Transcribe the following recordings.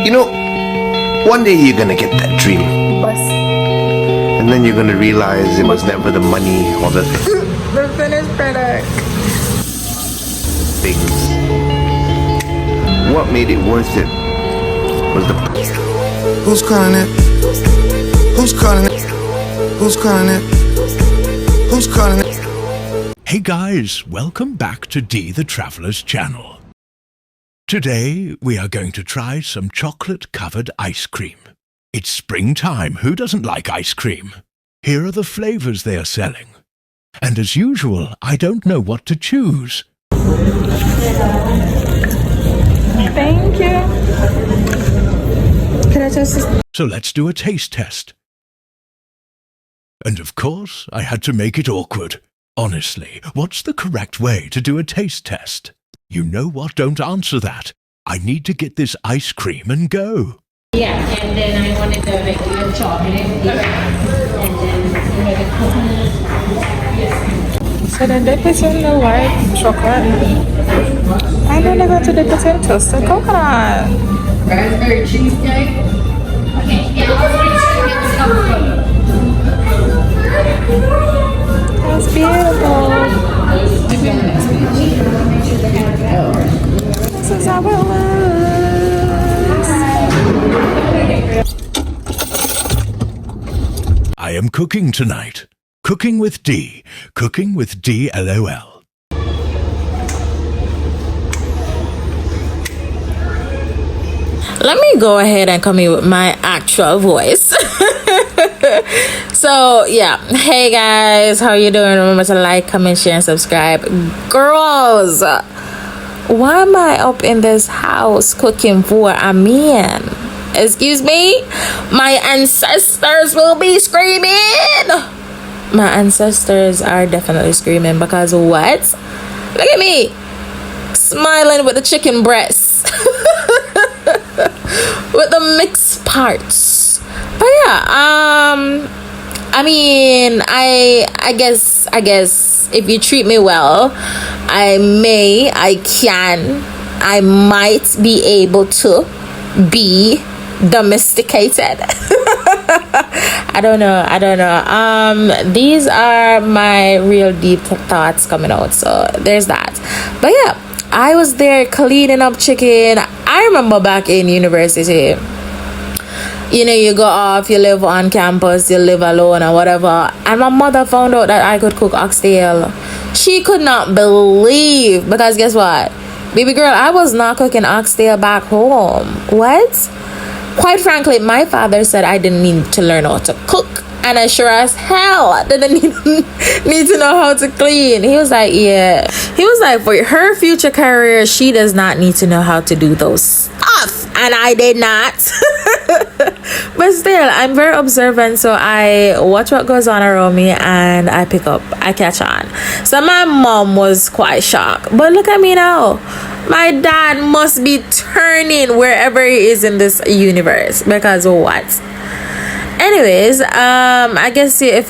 You know, one day you're gonna get that dream. Bus. And then you're gonna realize it was never the money or the The finished product. things. What made it worth it was the... Who's calling it? Who's calling it? Who's calling it? Who's calling it? Hey guys, welcome back to D the Traveller's channel. Today we are going to try some chocolate-covered ice cream. It's springtime, who doesn't like ice cream? Here are the flavors they are selling. And as usual, I don't know what to choose. Thank you. Can I just... So let's do a taste test. And of course, I had to make it awkward. Honestly, what's the correct way to do a taste test? You know what? Don't answer that. I need to get this ice cream and go. Yeah, and then I wanted to make the chocolate, and then the coconut. So then they put in the white chocolate. And then they're going to dip it in toasted coconut. Raspberry cheesecake. Okay, That's beautiful. This is how it looks. I am cooking tonight. Cooking with D. Cooking with D LOL. Let me go ahead and come in with my actual voice. So yeah, hey guys, how you doing? Remember to like, comment, share, and subscribe. Girls, why am I up in this house cooking for a man? Excuse me? My ancestors will be screaming. My ancestors are definitely screaming because what? Look at me smiling with the chicken breasts. With the mixed parts. But yeah, I mean, I guess if you treat me well, I might be able to be domesticated. I don't know. These are my real deep thoughts coming out, so there's that. But yeah, I was there cleaning up chicken. I remember back in university, you know, you go off, you live on campus, you live alone or whatever, and my mother found out that I could cook oxtail. She could not believe, because guess what, baby girl, I was not cooking oxtail back home. What? Quite frankly, my father said I didn't need to learn how to cook, and I sure as hell didn't need to know how to clean. He was like, yeah. He was like, for her future career, she does not need to know how to do those stuff. And I did not. But still, I'm very observant, so I watch what goes on around me and I catch on. So my mom was quite shocked. But look at me now. My dad must be turning wherever he is in this universe. Because what? Anyways, I guess if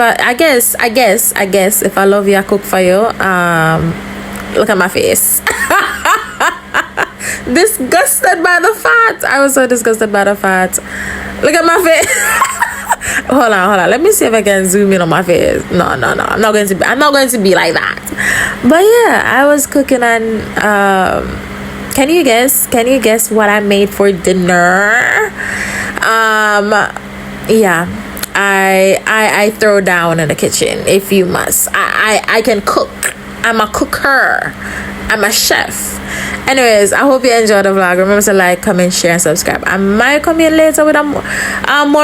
I love you, I cook for you. Look at my face. Disgusted by the fat. I was so disgusted by the fat. Look at my face. hold on. Let me see if I can zoom in on my face. No. I'm not going to be like that. But yeah, I was cooking and can you guess what I made for dinner? Yeah, I throw down in the kitchen if you must. I can cook. I'm a cooker. I'm a chef. Anyways, I hope you enjoyed the vlog. Remember to like, comment, share, and subscribe. I might come in later with a more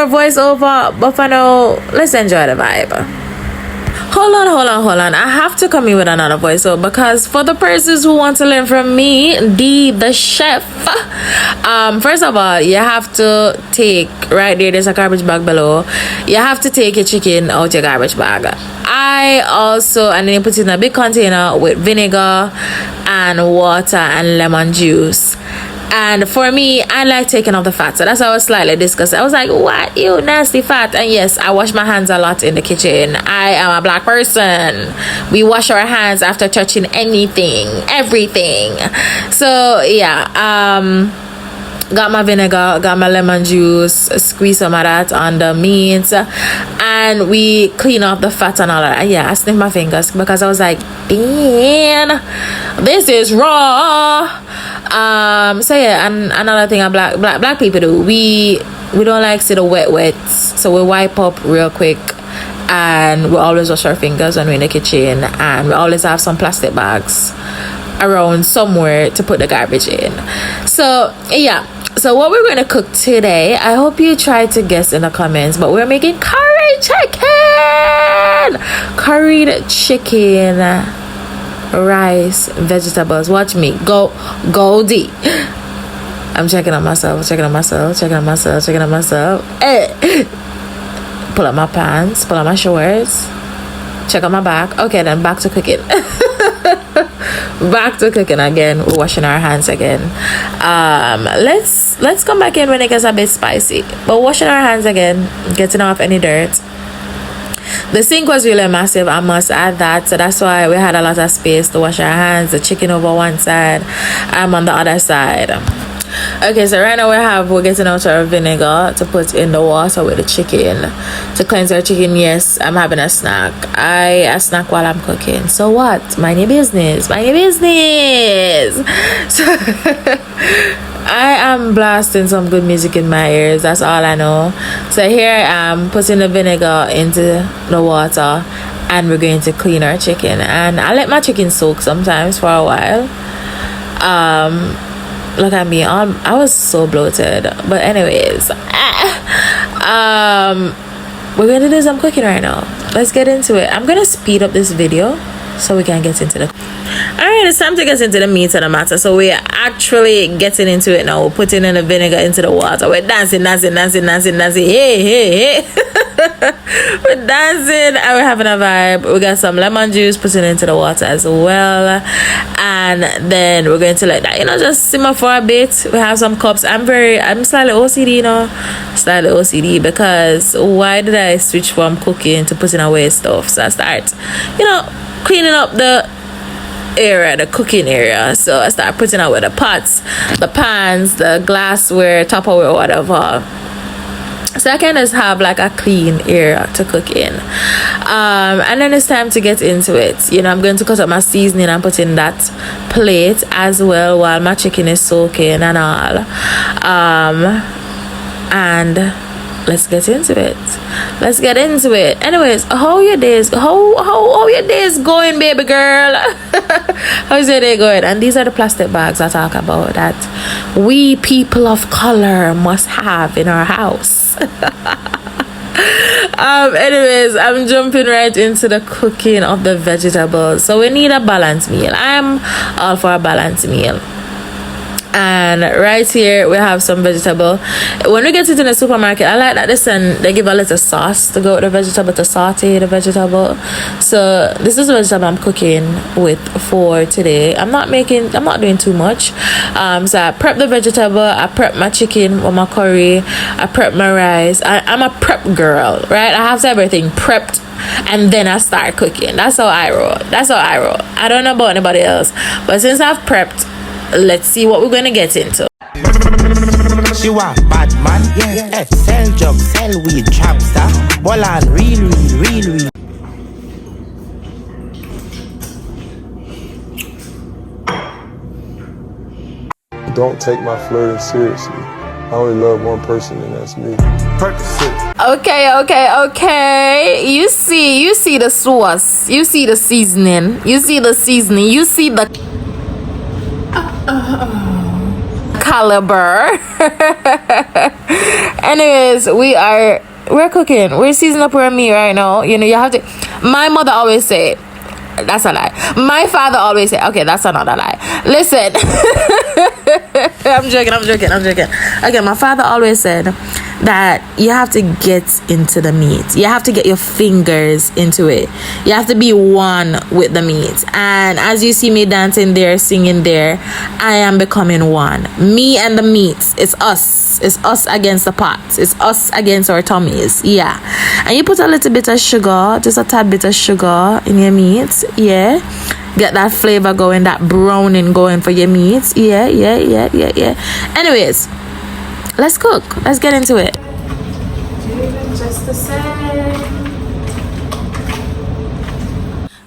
voiceover, but for now, let's enjoy the vibe. Hold on. I have to come in with another voiceover because for the persons who want to learn from me, the chef, first of all, you have to take, right there's a garbage bag below. You have to take your chicken out your garbage bag. And then you put it in a big container with vinegar and water and lemon juice. And for me, I like taking off the fat. So that's why I was slightly disgusted. I was like, what? You nasty fat. And yes, I wash my hands a lot in the kitchen. I am a black person. We wash our hands after touching everything. So yeah, got my vinegar, got my lemon juice, squeeze some of that on the meat, and we clean off the fat and all of that. Yeah, I sniffed my fingers because I was like, damn, this is raw. So yeah, and another thing black people do, we don't like see the wet, so we wipe up real quick. And we always wash our fingers when we're in the kitchen, and we always have some plastic bags around somewhere to put the garbage in. So yeah, so what we're going to cook today, I hope you try to guess in the comments, but we're making curried chicken, rice, vegetables. Watch me go deep. I'm checking on myself. Hey. Pull up my pants, pull up my shorts, check out my back. Okay, then back to cooking. Back to cooking again. We're washing our hands again. Let's come back in when it gets a bit spicy. But washing our hands again, getting off any dirt. The sink was really massive, I must add that, so that's why we had a lot of space to wash our hands. The chicken over one side, I'm on the other side. Okay, so right now we're getting out our vinegar to put in the water with the chicken to cleanse our chicken. Yes, I'm having a snack. I snack while I'm cooking. So what? Mind your business. So I am blasting some good music in my ears. That's all I know. So here I am putting the vinegar into the water, and we're going to clean our chicken. And I let my chicken soak sometimes for a while. Look at me, I was so bloated. But anyways, we're gonna do some cooking right now. Let's get into it. I'm gonna speed up this video so we can get into the alright, it's time to get into the meat of the matter. So we're actually getting into it now. We're putting in the vinegar into the water. We're dancing. Hey. We're dancing and we're having a vibe. We got some lemon juice, putting it into the water as well, and then we're going to let that just simmer for a bit. We have some cups. I'm slightly OCD, because why did I switch from cooking to putting away stuff? So I start cleaning up the cooking area. So I start putting away the pots, the pans, the glassware, Tupperware, whatever. So I can just have like a clean area to cook in. And then it's time to get into it. I'm going to cut up my seasoning and put in that plate as well while my chicken is soaking and all. And let's get into it. Anyways, how your days going, baby girl? How's your day going? And these are the plastic bags I talk about that we people of color must have in our house. Anyways, I'm jumping right into the cooking of the vegetables. So we need a balanced meal. I'm all for a balanced meal. And right here we have some vegetable. When we get it in the supermarket, I like that they give a little sauce to go with the vegetable, to saute the vegetable. So this is the vegetable I'm cooking with for today. I'm not doing too much. So I prep the vegetable, I prep my chicken with my curry, I prep my rice. I'm a prep girl, right? I have everything prepped and then I start cooking. That's how I roll. I don't know about anybody else, but since I've prepped, let's see what we're gonna get into. She want bad man, yeah. Sell drugs, sell weed, trap star, ball on real. Don't take my flirting seriously. I only love one person, and that's me. Okay. You see the sauce. You see the seasoning. You see the caliber. Anyways, we're cooking. We're seasoning up our meat right now. You have to. My mother always say, that's a lie. My father always say, okay, that's another lie. Listen. I'm joking. Okay, my father always said that you have to get into the meat. You have to get your fingers into it. You have to be one with the meat. And as you see me dancing there, singing there, I am becoming one. Me and the meat. It's us. It's us against the pots. It's us against our tummies. Yeah. And you put a little bit of sugar, just a tad bit of sugar in your meat. Yeah. Get that flavor going, that browning going for your meat. Yeah. Anyways, let's cook. Let's get into it. Just a sec.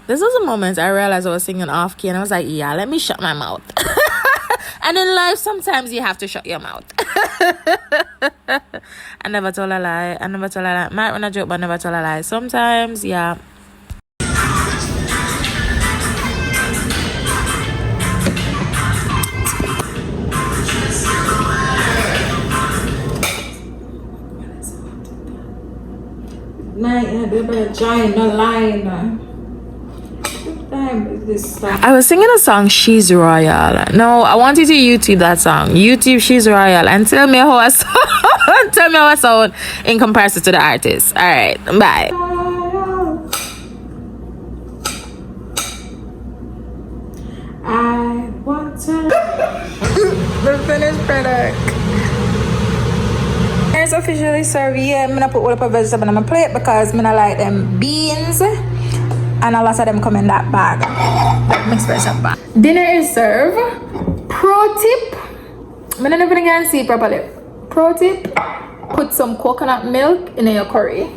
This was a moment I realized I was singing off key, and I was like, yeah, let me shut my mouth. And in life, sometimes you have to shut your mouth. I never told a lie. Might run a joke, but never told a lie. Sometimes, yeah. I was singing a song, She's Royal. No, I want you to YouTube that song. YouTube She's Royal and tell me how I sound. Tell me how I sound in comparison to the artist. Alright, bye. I want to the finished product. It's officially served. Yeah, I'm gonna put all of the vegetables on my plate because I like them beans. And a lot of them come in that bag, that mixed version bag. Dinner is served. Pro tip, I don't even can see properly. Pro tip, put some coconut milk in your curry.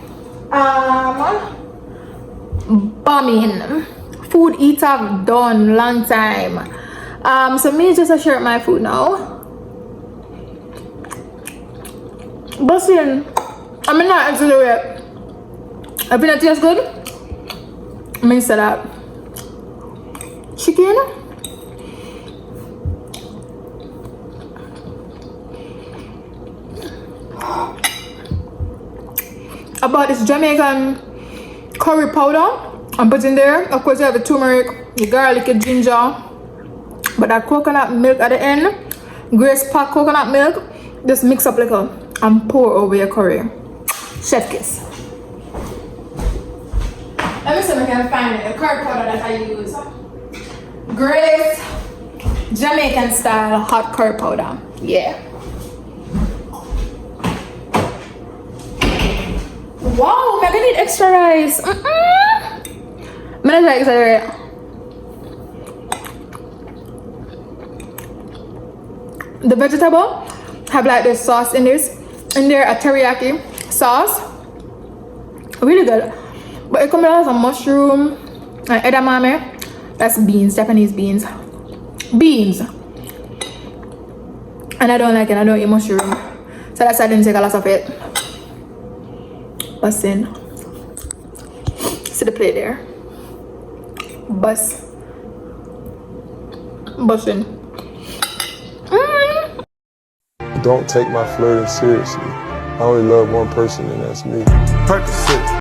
Bombing. Food eat up done long time. So me just a share my food now. Busting, I mean not exaggerate. I think it tastes good. I'm gonna set up chicken, I bought this Jamaican curry powder and put in there. Of course you have the turmeric, the garlic, the ginger, but that coconut milk at the end, Grace pack coconut milk, just mix up like a and pour over your curry. Chef kiss. Let me see if I can find it. The curry powder that I use. Grace Jamaican style hot curry powder. Yeah. Wow, I'm gonna need extra rice. I'm gonna try extra rice. The vegetable have like this sauce in this. In there, a teriyaki sauce. Really good. But it comes with some mushroom and edamame. That's beans, Japanese beans. Beans. And I don't like it, I don't eat mushroom. So that's why I didn't take a lot of it. Bussin'. See the plate there. Bussin'. Don't take my flirting seriously. I only love one person, and that's me. Percocet.